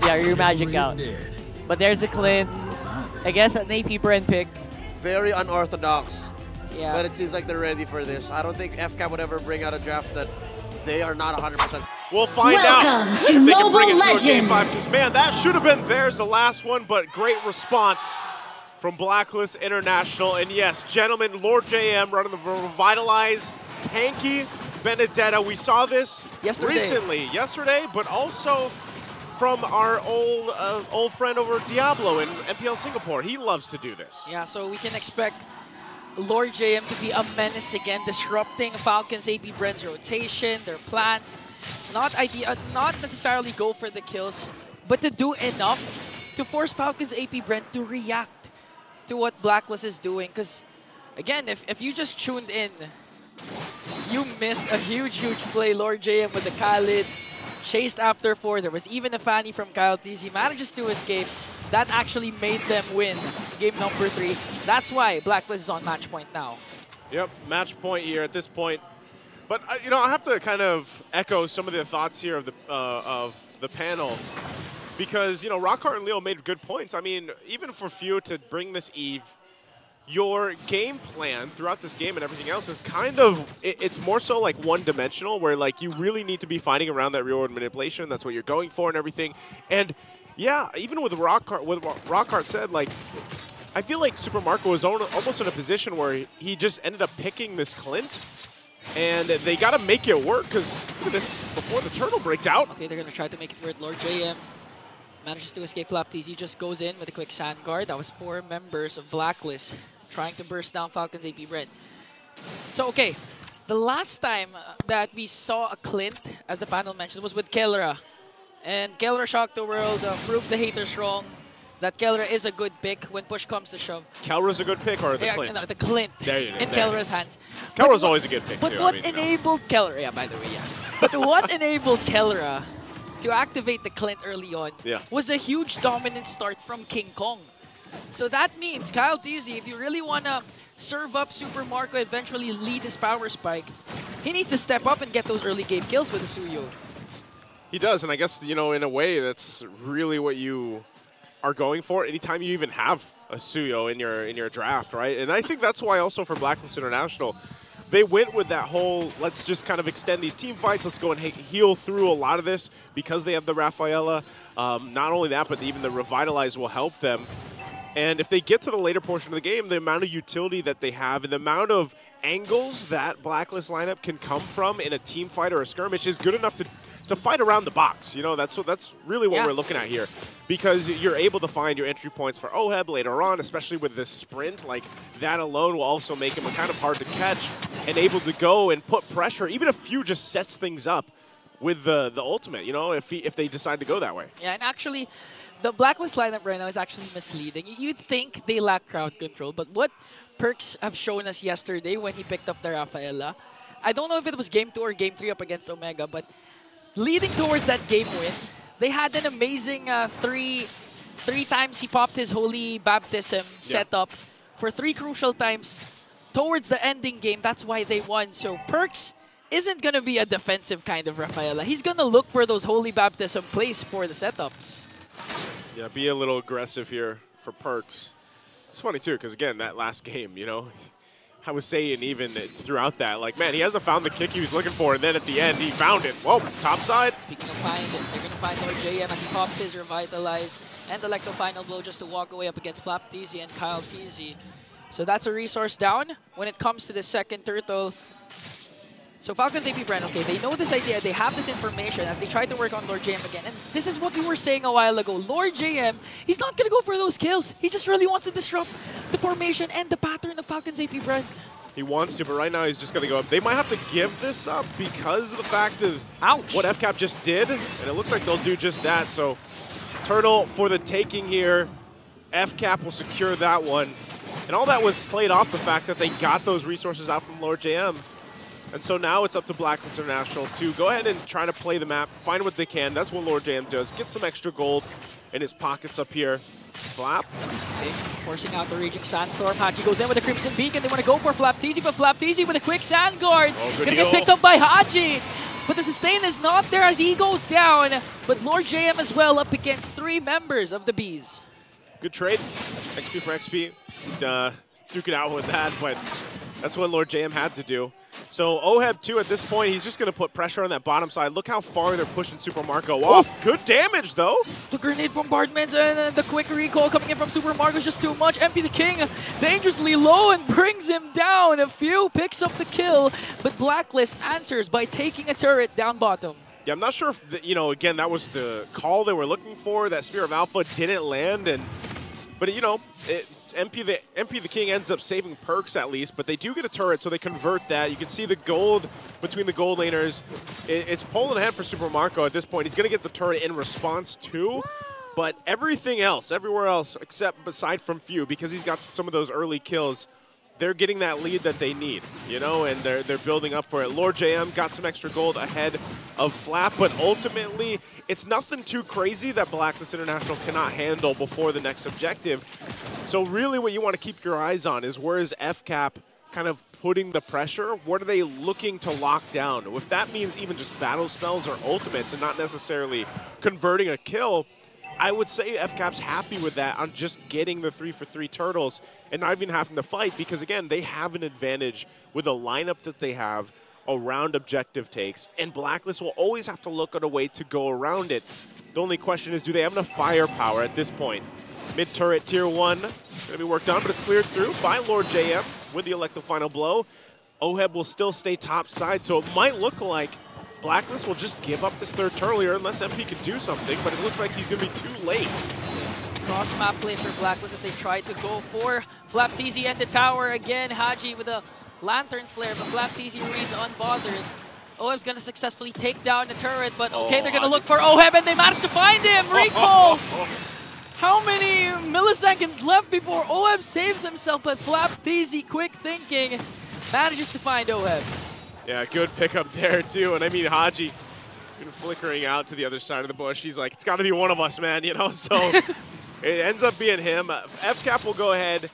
Yeah, your magic out. But there's a Clint. I guess an APBREN pick. Very unorthodox. Yeah. But it seems like they're ready for this. I don't think FCAP would ever bring out a draft that they are not 100%. We'll find Welcome out to if they can bring Mobile it to a Game 5. Legends. Because, man, that should have been theirs, the last one, but great response from Blacklist International. And yes, gentlemen, Lord JM running the revitalized, tanky Benedetta. We saw this recently, yesterday, but also from our old friend over Diablo in MPL Singapore. He loves to do this. Yeah, so we can expect Lord JM to be a menace again, disrupting Falcons APBREN's rotation, their plans. Not necessarily go for the kills, but to do enough to force Falcons APBREN to react to what Blacklist is doing. Because, again, if you just tuned in, you missed a huge play. Lord JM with the Khalid, chased after 4. There was even a Fanny from Kyle TZ. He manages to escape. That actually made them win game number 3. That's why Blacklist is on match point now. Yep, match point here at this point. But you know, I have to kind of echo some of the thoughts here of the panel, because you know, Rockhart and Leo made good points. I mean, even for Few to bring this Eve, your game plan throughout this game and everything else is kind of, it's more so like one-dimensional, where like you really need to be fighting around that real-world manipulation. That's what you're going for and everything. And yeah, even with Rockhart, what Rockhart said, like, I feel like Super Marco was almost in a position where he just ended up picking this Clint, and they got to make it work, because look at this before the turtle breaks out. Okay, they're going to try to make it work. Lord JM manages to escape. Flap TZ just goes in with a quick sand guard. That was 4 members of Blacklist trying to burst down Falcons APBREN. So, okay, the last time that we saw a Clint, as the panel mentioned, was with Kelra. And Kelra shocked the world, proved the haters wrong, that Kelra is a good pick when push comes to shove. Kelra's a good pick, or the Clint? No, the Clint there you go, in Kelra's hands. Kelra's always a good pick, but too. But what enabled Kelra, yeah, by the way, yeah. But what enabled Kelra to activate the Clint early on was a huge dominant start from King Kong. So that means Kyle TZ, if you really want to serve up Super Marco, eventually lead his power spike, he needs to step up and get those early game kills with the Suyo. He does, and I guess, you know, in a way, that's really what you are going for anytime you even have a Suyo in your draft, right? And I think that's why also for Blacklist International, they went with that whole, let's just kind of extend these team fights, let's go and heal through a lot of this because they have the Rafaela. Not only that, but even the Revitalize will help them. And if they get to the later portion of the game, the amount of utility that they have and the amount of angles that Blacklist lineup can come from in a team fight or a skirmish is good enough to fight around the box. You know, that's really what we're looking at here, because you're able to find your entry points for Oheb later on, especially with this sprint. Like, that alone will also make him kind of hard to catch and able to go and put pressure, even if Few just sets things up with the ultimate, you know, if they decide to go that way. Yeah, and actually, the Blacklist lineup right now is actually misleading. You'd think they lack crowd control, but what Perks have shown us yesterday when he picked up the Rafaela, I don't know if it was game 2 or game 3 up against Omega, but leading towards that game win, they had an amazing three times he popped his Holy Baptism setup for 3 crucial times towards the ending game. That's why they won. So Perks isn't going to be a defensive kind of Rafaela. He's going to look for those Holy Baptism plays for the setups. Yeah, be a little aggressive here for Perks. It's funny, too, because, again, that last game, you know, I was saying even throughout that, like, man, he hasn't found the kick he was looking for, and then at the end, he found it. Whoa, top side. Speaking of find it, they're going to find Lord JM as he pops his Revitalize and Electro Final Blow just to walk away up against Flap TZ and Kyle TZ. So that's a resource down when it comes to the second turtle. So Falcons APBREN, okay, they know this idea, they have this information as they try to work on Lord JM again. And this is what we were saying a while ago. Lord JM, he's not going to go for those kills. He just really wants to disrupt the formation and the pattern of Falcons APBREN. He wants to, but right now he's just going to go up. They might have to give this up because of the fact of what FCAP just did. And it looks like they'll do just that. So turtle for the taking here. FCAP will secure that one. And all that was played off the fact that they got those resources out from Lord JM. And so now it's up to Blacklist International to go ahead and try to play the map, find what they can. That's what Lord JM does. Get some extra gold in his pockets up here. Flap. Okay, forcing out the Raging Sandstorm. Hachi goes in with a Crimson Beacon. They want to go for Flap TZ, but Flap TZ with a quick Sand Guard. Gonna get picked up by Hachi. but the sustain is not there as he goes down. But Lord JM as well up against 3 members of the Bees. Good trade. XP for XP. Duke it out with that, but that's what Lord JM had to do. So Oheb too, at this point, he's just going to put pressure on that bottom side. Look how far they're pushing Super Marco off. Good damage, though. The grenade bombardments and the quick recall coming in from Super Marco is just too much. MP the King dangerously low and brings him down. A few picks up the kill, but Blacklist answers by taking a turret down bottom. Yeah, I'm not sure if, you know, again, that was the call they were looking for. That Spear of Alpha didn't land, but, you know, MP the King ends up saving Perks at least, but they do get a turret, so they convert that. You can see the gold between the gold laners. It's pulling ahead for Super Marco at this point. He's going to get the turret in response too, but everything else, everywhere else, except beside from Few, because he's got some of those early kills, they're getting that lead that they need, you know, and they're building up for it. Lord JM got some extra gold ahead of FLAP, but ultimately, it's nothing too crazy that Blacklist International cannot handle before the next objective. So really what you want to keep your eyes on is where is FCAP kind of putting the pressure? What are they looking to lock down? If that means even just battle spells or ultimates and not necessarily converting a kill, I would say FCAP's happy with that on just getting the 3-for-3 turtles and not even having to fight because, again, they have an advantage with the lineup that they have around objective takes, and Blacklist will always have to look at a way to go around it. The only question is, do they have enough firepower at this point? Mid-turret tier 1 going to be worked on, but it's cleared through by Lord JM with the elective final blow. Oheb will still stay top side, so it might look like Blacklist will just give up this third turtle here unless MP can do something, but it looks like he's going to be too late. Cross-map play for Blacklist as they try to go for Flap TZ and the tower again. Haji with a lantern flare, but Flap TZ remains unbothered. Oheb's going to successfully take down the turret, but okay, they're going to look for Oheb, and they managed to find him! Recall! How many milliseconds left before Oheb saves himself, but Flap TZ, quick thinking, manages to find Oheb. Yeah, good pickup there, too. And I mean, Haji flickering out to the other side of the bush. He's like, it's got to be one of us, man, you know? So it ends up being him. FCAP will go ahead,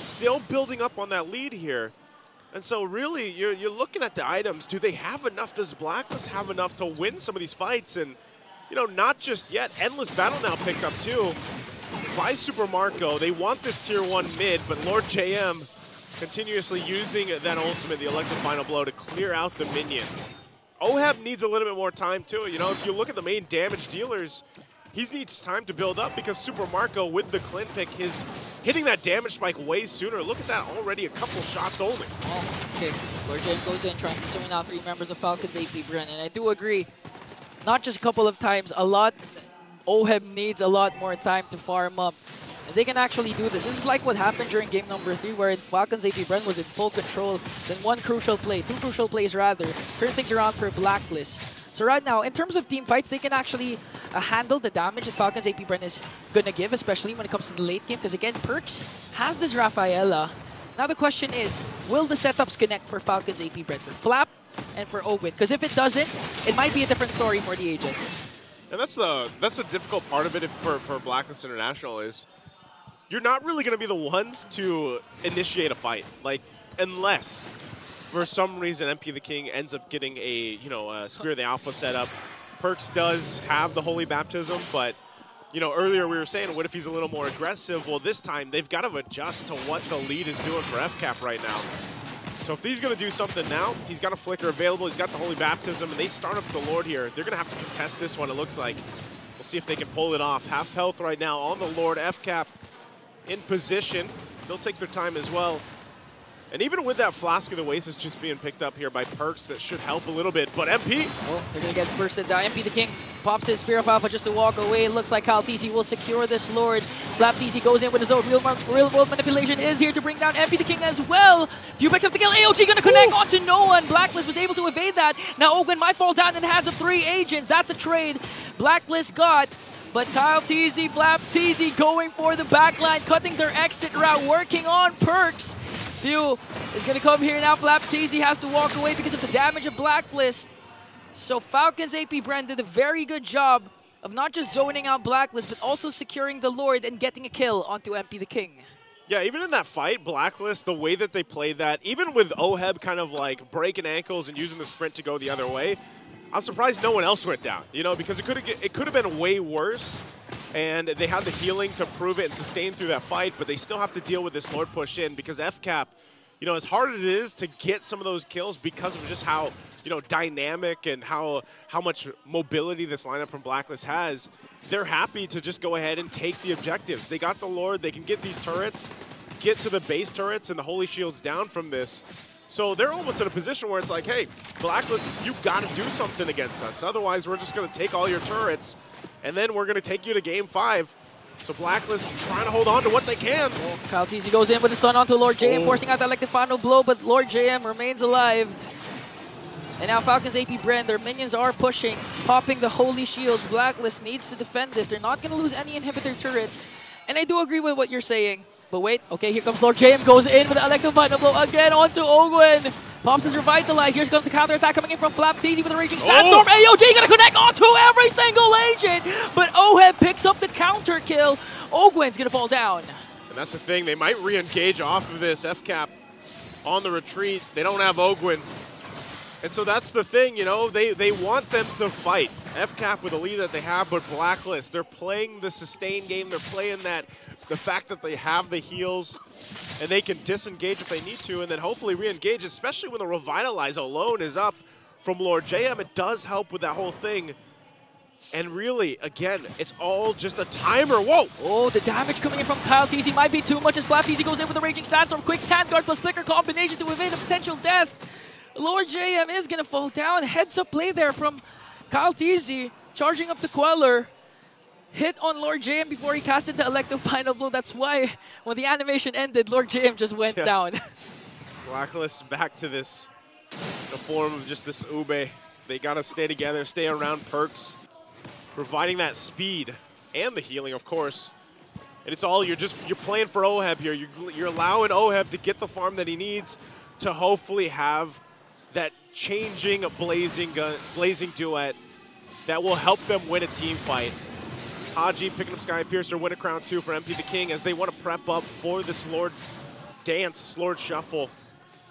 still building up on that lead here. And so really, you're looking at the items. Do they have enough? Does Blacklist have enough to win some of these fights? And, you know, not just yet. Endless Battle now picked up, too, by Super Marco. They want this tier 1 mid, but Lord JM continuously using that ultimate, the elective final blow, to clear out the minions. Oheb needs a little bit more time too. You know, if you look at the main damage dealers, he needs time to build up because Super Marco with the Clint pick is hitting that damage spike way sooner. Look at that, already a couple shots only. Oh, okay. Lord JM goes in trying to zone out 3 members of FALCONS APBREN, and I do agree, not just a couple of times, a lot. Oheb needs a lot more time to farm up. And they can actually do this. This is like what happened during game number 3, where FALCONS APBREN was in full control. Then 2 crucial plays rather, turn things around for Blacklist. So right now, in terms of team fights, they can actually handle the damage that FALCONS APBREN is going to give, especially when it comes to the late game. Because again, Perks has this Rafaela. Now the question is, will the setups connect for FALCONS APBREN, for Flap and for Ogwit? Because if it doesn't, it might be a different story for the agents. And that's the difficult part of it for Blacklist International is, you're not really going to be the ones to initiate a fight, like, unless for some reason MP the King ends up getting a, you know, a Spear of the Alpha setup. Perks does have the Holy Baptism, but, you know, earlier we were saying, what if he's a little more aggressive? Well, this time they've got to adjust to what the lead is doing for FCAP right now. So if he's going to do something now, he's got a Flicker available, he's got the Holy Baptism, and they start up the Lord here. They're going to have to contest this one, it looks like. We'll see if they can pull it off. Half health right now on the Lord. FCAP in position. They'll take their time as well. And even with that Flask of the Oasis just being picked up here by Perks, that should help a little bit. But MP! Oh, they're going to get bursted down. MP the King pops his Spear of Alpha just to walk away. It looks like Kyle TZ will secure this Lord. Flap TZ goes in with his own real world manipulation, is here to bring down MP the King as well. Few picks up the kill. AOT going to connect onto no one. Blacklist was able to evade that. Now Owen might fall down in the hands of 3 agents. That's a trade Blacklist got. But Kyle TZ, Flap TZ going for the backline, cutting their exit route, working on Perks. Few is going to come here now. Flap TZ has to walk away because of the damage of Blacklist. So FALCONS APBREN did a very good job of not just zoning out Blacklist, but also securing the Lord and getting a kill onto MP the King. Yeah, even in that fight, Blacklist, the way that they played that, even with Oheb kind of like breaking ankles and using the sprint to go the other way, I'm surprised no one else went down, you know, because it could have been way worse, and they had the healing to prove it and sustain through that fight, but they still have to deal with this Lord push in because FCAP, you know, as hard as it is to get some of those kills because of just how, you know, dynamic and how much mobility this lineup from Blacklist has, they're happy to just go ahead and take the objectives. They got the Lord, they can get these turrets, get to the base turrets and the Holy Shields down from this. So they're almost in a position where it's like, hey, Blacklist, you got to do something against us. Otherwise, we're just going to take all your turrets, and then we're going to take you to Game 5. So Blacklist trying to hold on to what they can. Oh, Kyle TZ goes in with the stun onto Lord JM, forcing out that elected final blow, but Lord JM remains alive. And now Falcons APBREN, their minions are pushing, popping the Holy Shields. Blacklist needs to defend this. They're not going to lose any inhibitor turret. And I do agree with what you're saying. But wait, okay, here comes Lord JM, goes in with the elected final blow again onto Ogwen. Pops is revitalized. Here comes the counter attack coming in from Flap TZ with a raging sandstorm. AOG gonna connect onto every single agent, but Oheb picks up the counter kill. Ogwen's gonna fall down. And that's the thing, they might re-engage off of this FCAP on the retreat. They don't have Ogwen. And so that's the thing, you know, they want them to fight. FCAP with the lead that they have, but Blacklist, they're playing the sustain game. They're playing that, the fact that they have the heals and they can disengage if they need to and then hopefully re-engage, especially when the Revitalize alone is up from Lord JM. It does help with that whole thing. And really, again, it's all just a timer. Whoa! Oh, the damage coming in from Kyle TZ might be too much as Flap TZ goes in with a raging sandstorm. Quick sand guard plus flicker combination to evade a potential death. Lord JM is going to fall down. Heads up play there from Kyle TZ, charging up the Queller. Hit on Lord JM before he casted the elective final blow. That's why when the animation ended, Lord JM just went down. Blacklist back to this, the form of just this Ube. They got to stay together, stay around Perks, providing that speed and the healing, of course. And it's all, you're playing for Oheb here. You're allowing Oheb to get the farm that he needs to hopefully have that changing blazing duet that will help them win a team fight. Haji picking up Sky Piercer, win a crown 2 for MP the King as they want to prep up for this Lord dance, this Lord shuffle.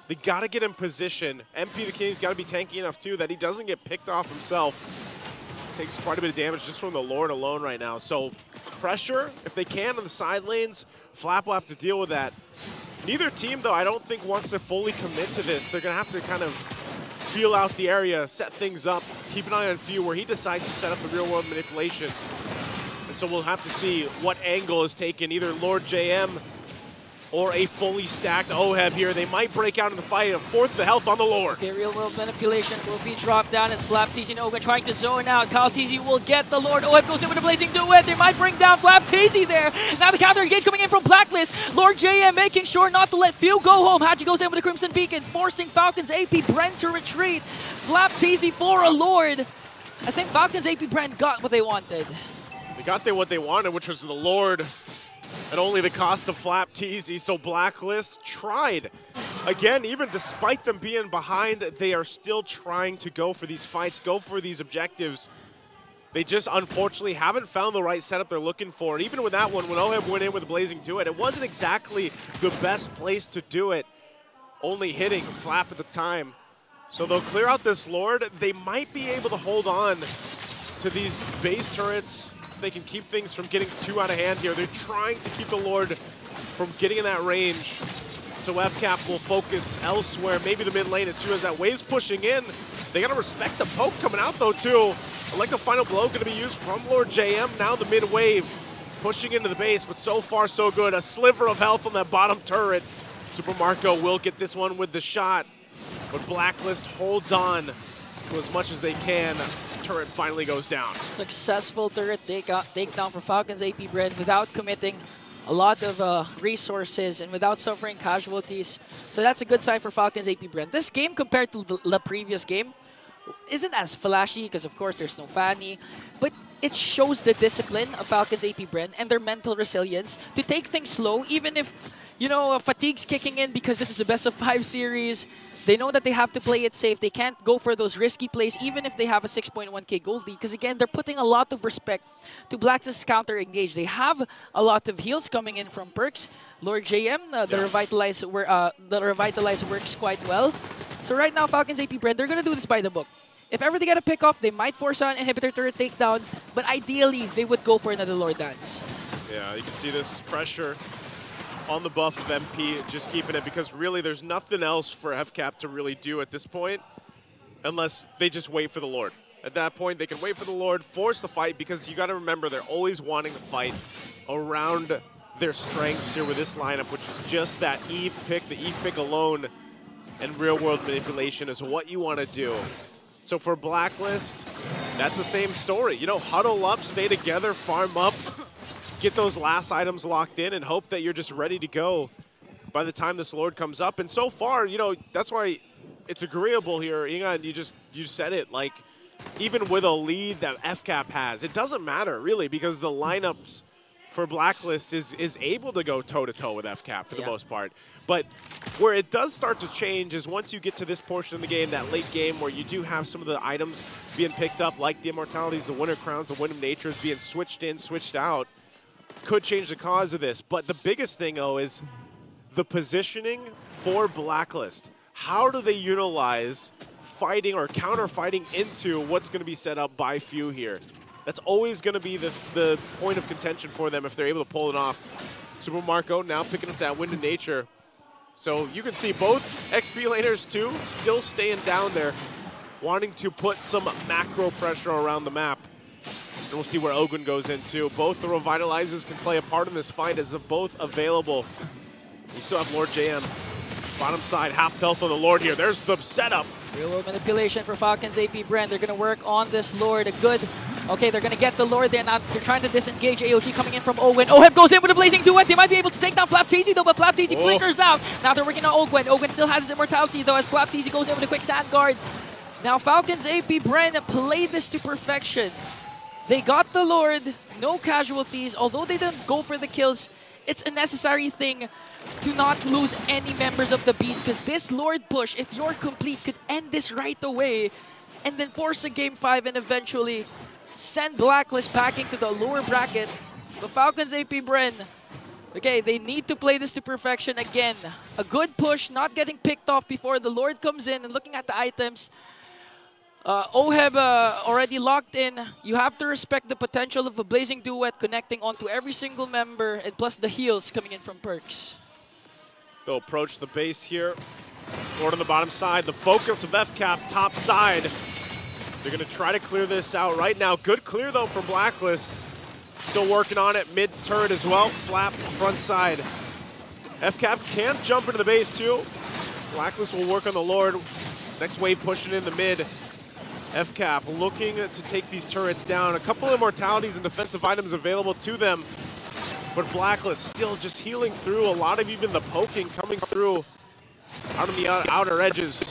They got to get in position. MP the King's got to be tanky enough too that he doesn't get picked off himself. Takes quite a bit of damage just from the Lord alone right now. So pressure, if they can, on the side lanes. Flap will have to deal with that. Neither team, though, I don't think wants to fully commit to this. They're going to have to kind of feel out the area, set things up, keep an eye on Few where he decides to set up the real-world manipulation. And so we'll have to see what angle is taken, either Lord JM or a fully stacked Oheb here. They might break out in the fight and force the health on the Lord. Okay, real-world manipulation will be dropped down as Flap TZ and Ogwen trying to zone out. Kyle TZ will get the Lord. Oheb goes in with a blazing duet. They might bring down Flap TZ there. Now the counter engage coming in from Blacklist. Lord JM making sure not to let Few go home. Haji goes in with a Crimson Beacon, forcing Falcons APBREN to retreat. Flap TZ for a Lord. I think Falcons APBREN got what they wanted. They got what they wanted, which was the Lord at only the cost of Flap TZ. So Blacklist tried. Again, even despite them being behind, they are still trying to go for these fights, go for these objectives. They just unfortunately haven't found the right setup they're looking for. And even with that one, when Oheb went in with a blazing duet, it wasn't exactly the best place to do it, only hitting Flap at the time. So they'll clear out this Lord. They might be able to hold on to these base turrets. They can keep things from getting too out of hand here. They're trying to keep the Lord from getting in that range. So FCAP will focus elsewhere, maybe the mid lane as soon as that wave's pushing in. They gotta respect the poke coming out though too. I like the final blow gonna be used from Lord JM. Now the mid wave pushing into the base, but so far so good. A sliver of health on that bottom turret. Super Marco will get this one with the shot, but Blacklist holds on to as much as they can. Turret finally goes down. Successful turret takedown for Falcons APBREN without committing a lot of resources and without suffering casualties. So that's a good sign for Falcons APBREN. This game compared to the previous game isn't as flashy because of course there's no Fanny, but it shows the discipline of Falcons APBREN and their mental resilience to take things slow even if, you know, fatigue's kicking in because this is a best of 5 series. They know that they have to play it safe. They can't go for those risky plays even if they have a 6.1k gold lead because again, they're putting a lot of respect to Blacklist's counter engage. They have a lot of heals coming in from Perks. Lord JM, the Revitalize works quite well. So right now, Falcons APBREN, they're going to do this by the book. If ever they get a pick off, they might force on inhibitor turret takedown, but ideally, they would go for another Lord Dance. Yeah, you can see this pressure on the buff of MP, just keeping it, because really there's nothing else for FCAP to really do at this point, unless they just wait for the Lord. At that point, they can wait for the Lord, force the fight, because you got to remember they're always wanting to fight around their strengths here with this lineup, which is just that Eve pick. The Eve pick alone and real-world manipulation is what you want to do. So for Blacklist, that's the same story. You know, huddle up, stay together, farm up, get those last items locked in, and hope that you're just ready to go by the time this Lord comes up. And so far, you know, that's why it's agreeable here. Inga, you said it, like, even with a lead that FCAP has, it doesn't matter, really, because the lineups for Blacklist is able to go toe-to-toe with FCAP for the most part. But where it does start to change is once you get to this portion of the game, that late game, where you do have some of the items being picked up, like the Immortalities, the Winter Crowns, the Wind of Natures being switched in, switched out, could change the cause of this. But the biggest thing, though, is the positioning for Blacklist. How do they utilize fighting or counter-fighting into what's going to be set up by Few here? That's always going to be the point of contention for them if they're able to pull it off. Super Marco now picking up that Wind of Nature. So you can see both XP laners, too, still staying down there, wanting to put some macro pressure around the map. And we'll see where Ogun goes into. Both the Revitalizers can play a part in this fight as they're both available. We still have Lord JM. Bottom side, half health on the Lord here. There's the setup. Real world manipulation for Falcons APBREN. They're going to work on this Lord. A good... Okay, they're going to get the Lord there. Now they're trying to disengage AOG coming in from Owen. Oheb goes in with a Blazing Duet. They might be able to take down Flapteezy though, but Flapteezy flickers out. Now they're working on Ogwen. Ogwen still has his immortality though as Flapteezy goes in with a quick Sand Guard. Now Falcons APBREN play this to perfection. They got the Lord, no casualties. Although they didn't go for the kills, it's a necessary thing to not lose any members of the Beast, because this Lord push, if you're complete, could end this right away and then force a Game 5 and eventually send Blacklist back into the lower bracket. The Falcons APBREN, okay, they need to play this to perfection again. A good push, not getting picked off before the Lord comes in, and looking at the items. Oheb already locked in. You have to respect the potential of a Blazing Duet connecting onto every single member, and plus the heals coming in from perks. They'll approach the base here. Lord on the bottom side. The focus of FCAP top side. They're going to try to clear this out right now. Good clear, though, for Blacklist. Still working on it. Mid-turret as well. Flap front side. FCAP can't jump into the base, too. Blacklist will work on the Lord. Next wave pushing in the mid. FCAP looking to take these turrets down. A couple of immortalities and defensive items available to them. But Blacklist still just healing through. A lot of even the poking coming through out on the outer edges.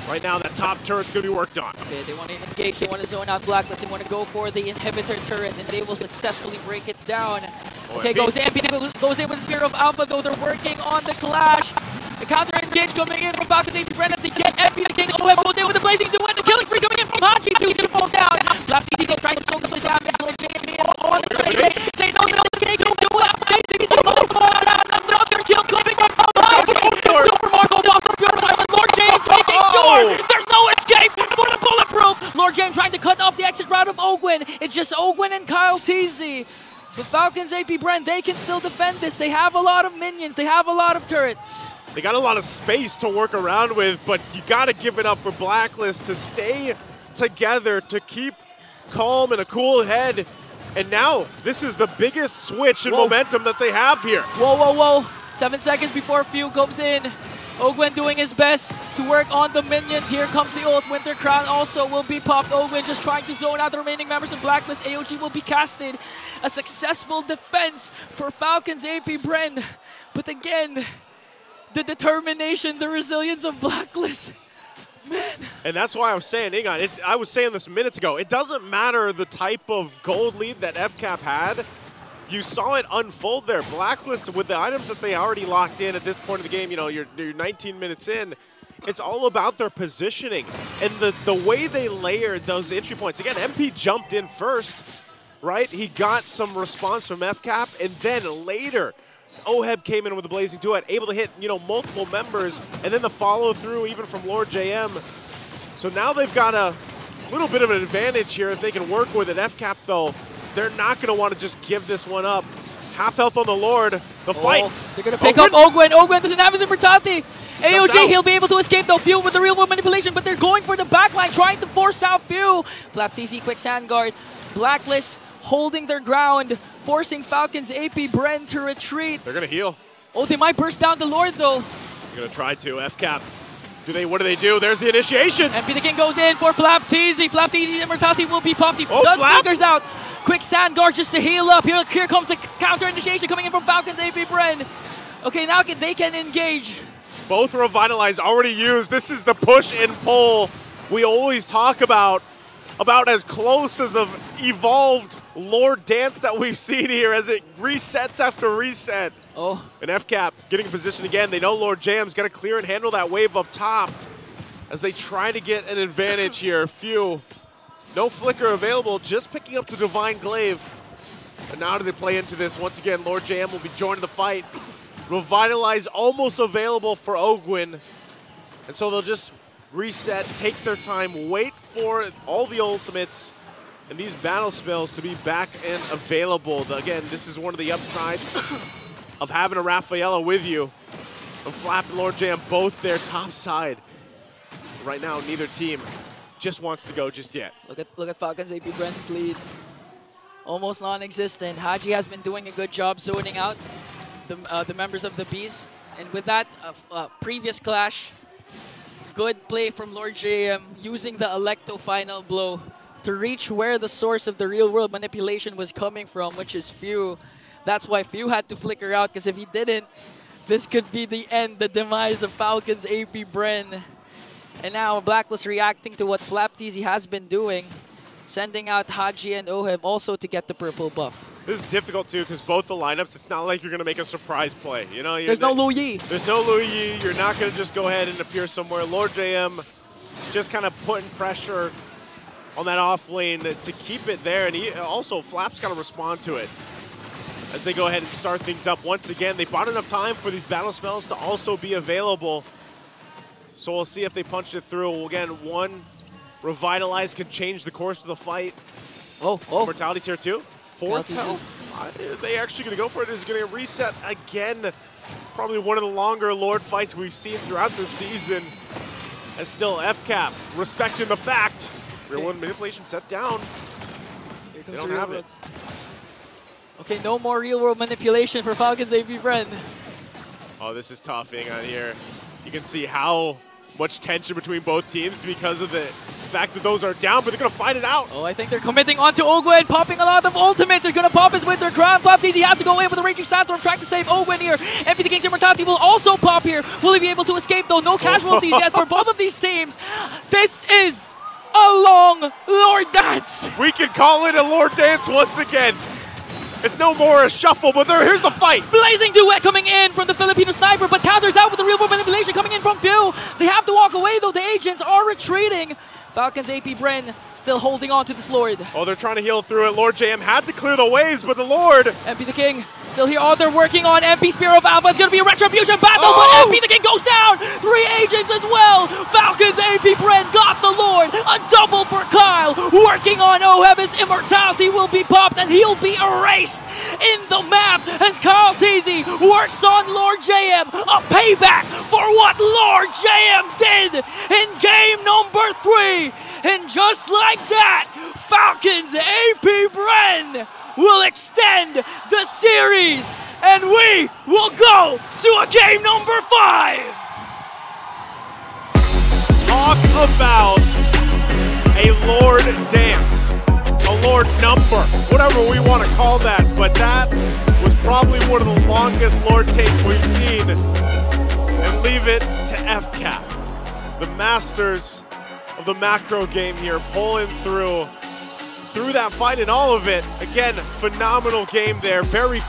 Right now, that top turret's going to be worked on. Okay, they want to engage, they want to zone out Blacklist, they want to go for the inhibitor turret, and they will successfully break it down. Okay, goes in with the Spear of Alpha, though they're working on the clash. The counter engage coming in from Falcons APBREN as they get MP the King. Oh, goes in with the Blazing Duet, the killing spree coming in from Hachi. He's going to fall down. Flapteezy goes trying to focus the damage. On the Blazing. Say no, the King don't do it. He's going to fall down. Another kill coming in from Hachi. Super Marco off the purifier, but Lord James making sure there's no escape for the bulletproof. Lord James trying to cut off the exit route of Ogwen. It's just Ogwen and Kyle Teasy. The Falcons APBREN, they can still defend this. They have a lot of minions. They have a lot of turrets. They got a lot of space to work around with, but you got to give it up for Blacklist to stay together, to keep calm and a cool head. And now, this is the biggest switch in momentum that they have here. Whoa, whoa, whoa. 7 seconds before Few comes in. Ogwen doing his best to work on the minions. Here comes the ult. Winter Crown also will be popped. Ogwen just trying to zone out the remaining members of Blacklist. AOG will be casted. A successful defense for Falcons APBREN. But again, the determination, the resilience of Blacklist. Man. And that's why I was saying, Ingon, I was saying this minutes ago, it doesn't matter the type of gold lead that FCAP had. You saw it unfold there. Blacklist, with the items that they already locked in at this point of the game, you know, you're 19 minutes in, it's all about their positioning. And the way they layered those entry points. Again, MP jumped in first, right? He got some response from FCAP, and then later, Oheb came in with the Blazing Duet, able to hit, multiple members, and then the follow through even from Lord JM. So now they've got a little bit of an advantage here if they can work with it. FCAP, though, they're not going to want to just give this one up. Half health on the Lord. The fight. They're going to pick up Ogwen. Ogwen doesn't have his Immortality. AOG, he'll be able to escape though. Few with the real world manipulation, but they're going for the backline, trying to force out Few. FlapTZ, quick sand guard. Blacklist holding their ground, forcing Falcons APBREN to retreat. They're going to heal. Oh, they might burst down the Lord though. They're going to try to. FCAP. What do they do? There's the initiation. MP the King goes in for FlapTZ. FlapTZ's Immortality will be popped. He does flickers out. Quick sand guard just to heal up. Here comes the counter initiation coming in from Falcons APBREN. Okay, now they can engage. Both Revitalize already used. This is the push and pull we always talk about as close as an evolved Lord dance that we've seen here as it resets after reset. Oh. And FCAP getting in position again. They know Lord Jam's got to clear and handle that wave up top as they try to get an advantage here. Few. No flicker available, just picking up the Divine Glaive. And now do they play into this? Once again, Lord JM will be joining the fight. Revitalize almost available for Ogwen. And so they'll just reset, take their time, wait for all the ultimates and these battle spells to be back and available. Again, this is one of the upsides of having a Rafaela with you. And Flap and Lord JM both their top side. Right now, neither team just wants to go just yet. Look at Falcons APBREN's lead. Almost non-existent. Haji has been doing a good job zoning out the members of the Bees. And with that previous clash, good play from Lord JM using the Electo final blow to reach where the source of the real world manipulation was coming from, which is Few. That's why Few had to flicker out, because if he didn't, this could be the end, the demise of Falcons APBREN. And now Blacklist reacting to what FlapTZ has been doing, sending out Haji and Oheb also to get the purple buff. This is difficult too, because both the lineups, it's not like you're going to make a surprise play. There's no Lu Yi. There's no Lu Yi. You're not going to just go ahead and appear somewhere. Lord JM just kind of putting pressure on that off lane to keep it there. And also, Flap's got to respond to it as they go ahead and start things up. Once again, they bought enough time for these battle spells to also be available. So we'll see if they punch it through. Again, one Revitalize can change the course of the fight. Oh. Mortality's here too. Fourth health. Are they actually going to go for it? Is it going to reset again? Probably one of the longer Lord fights we've seen throughout the season. And still FCAP respecting the fact. Real world manipulation set down. They don't have it. Okay, no more real world manipulation for Falcons APBREN. Oh, this is tough being on here. You can see how much tension between both teams because of the fact that those are down, but they're going to fight it out. Oh, I think they're committing onto Ogwen, popping a lot of ultimates. They're going to pop his Winter Crown. FlapTZ has to go in with a Raging Sandstorm, trying to save Ogwen here. MP the King's Immortality will also pop here. Will he be able to escape though? No casualties yet for both of these teams. This is a long Lord Dance. We can call it a Lord Dance once again. It's no more a shuffle, but here's the fight. Blazing Duet coming in from the Filipino Sniper, but counters out with the real world manipulation coming in from Phil. They have to walk away though. The agents are retreating. Falcons APBREN still holding on to this Lord. Oh, they're trying to heal through it. Lord JM had to clear the waves, but the Lord. MP the King still here. Oh, they're working on MP Spear of Alpha. It's going to be a retribution battle, but MP the King goes down. 3 agents as well. Falcons APBREN got the Lord. A double for Kyle. Working on Oheb. His immortality will be popped and he'll be erased in the map as Kyle TZ works on Lord JM. A payback for what Lord JM did in game number 3. And just like that, Falcons APBREN will extend the series, and we will go to a game number 5. Talk about a Lord dance, a Lord number, whatever we want to call that, but that was probably one of the longest Lord takes we've seen. And leave it to FCAP, the masters of the macro game here, pulling through that fight and all of it. Again, phenomenal game there. Very